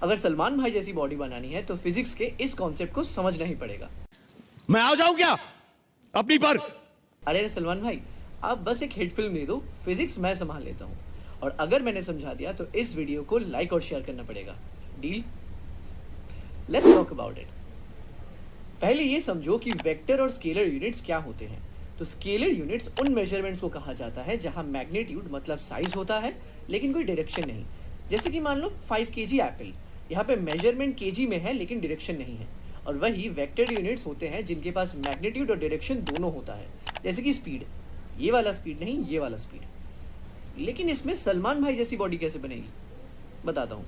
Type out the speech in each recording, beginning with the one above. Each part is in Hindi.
अगर सलमान भाई जैसी बॉडी बनानी है तो फिजिक्स के इस कॉन्सेप्ट को समझना ही पड़ेगा। मैं आ जाऊं क्या अपनी पर? अरे सलमान भाई, आप बस एक हिट फिल्म दे दो, फिजिक्स मैं संभाल लेता हूँ। और अगर मैंने समझा दिया तो इस वीडियो को लाइक और शेयर करना पड़ेगा। Deal? Let's talk about it. पहले ये समझो कि वेक्टर और स्केलर यूनिट्स क्या होते हैं। तो स्केलर यूनिट्स उन मेजरमेंट्स को कहा जाता है जहां मैग्नीट्यूड मतलब साइज होता है लेकिन कोई डायरेक्शन नहीं। जैसे कि मान लो 5 kg एप्पल, यहाँ पे मेजरमेंट केजी में है लेकिन डायरेक्शन नहीं है। और वही वेक्टर यूनिट्स होते हैं जिनके पास मैग्नीट्यूड और डायरेक्शन दोनों होता है। जैसे कि स्पीड, ये वाला स्पीड नहीं, ये वाला स्पीड। लेकिन इसमें सलमान भाई जैसी बॉडी कैसे बनेगी, बताता हूँ।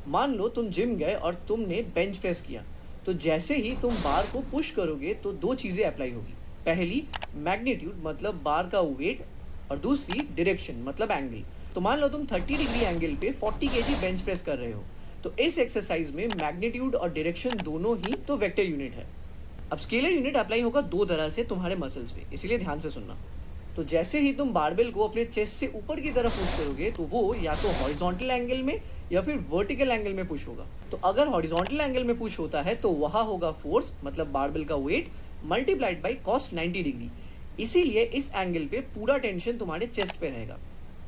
मान लो तुम जिम गए और तुमने बेंच प्रेस किया, तो जैसे ही तुम बार को पुश करोगे तो दो चीजें अप्लाई होगी। पहली मैग्नीट्यूड मतलब बार का वेट, और दूसरी डायरेक्शन मतलब एंगल। तो मान लो तुम 30 डिग्री एंगल पे 40 kg बेंच प्रेस कर रहे हो, तो इस एक्सरसाइज में मैग्नीट्यूड और डायरेक्शन दोनों ही तो वेक्टर यूनिट है। अब स्केलर यूनिट अप्लाई होगा दो तरह से तुम्हारे मसल्स पे, इसीलिए ध्यान से सुनना। तो जैसे ही तुम बारबेल को अपने चेस्ट से ऊपर की तरफ पुश करोगे तो वो या तो हॉरिजॉन्टल एंगल में या फिर वर्टिकल एंगल में पुश होगा। तो अगर हॉरिजॉन्टल एंगल में पुश होता है तो वहां होगा फोर्स मतलब बारबेल का weight multiplied by cos 90 degree. इसीलिए इस एंगल पे पूरा टेंशन तुम्हारे चेस्ट पे रहेगा।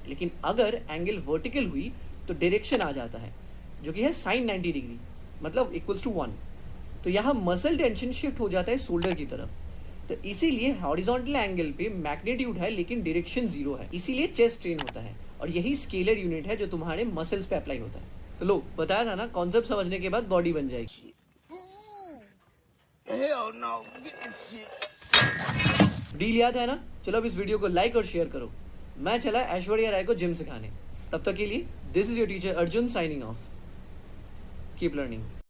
लेकिन अगर एंगल वर्टिकल हुई तो डायरेक्शन आ जाता है जो कि है sin 90 डिग्री मतलब इक्वल्स टू 1। तो यहाँ मसल टेंशन शिफ्ट हो जाता है शोल्डर की तरफ। तो इसीलिए हॉरिजॉन्टल एंगल पे मैग्नीट्यूड है लेकिन डायरेक्शन 0 है, इसीलिए चेस्ट स्ट्रेन होता है। और यही स्केलर यूनिट है जो तुम्हारे मसल्स पे अप्लाई होता है। तो लो, बताया था ना, कॉन्सेप्ट समझने के बाद बॉडी बन जाएगी। Hell no. डील याद है ना? चलो अब इस वीडियो को लाइक और शेयर करो। मैं चला ऐश्वर्या राय को जिम सिखाने। तब तक के लिए this is your teacher Arjun signing off. Keep learning.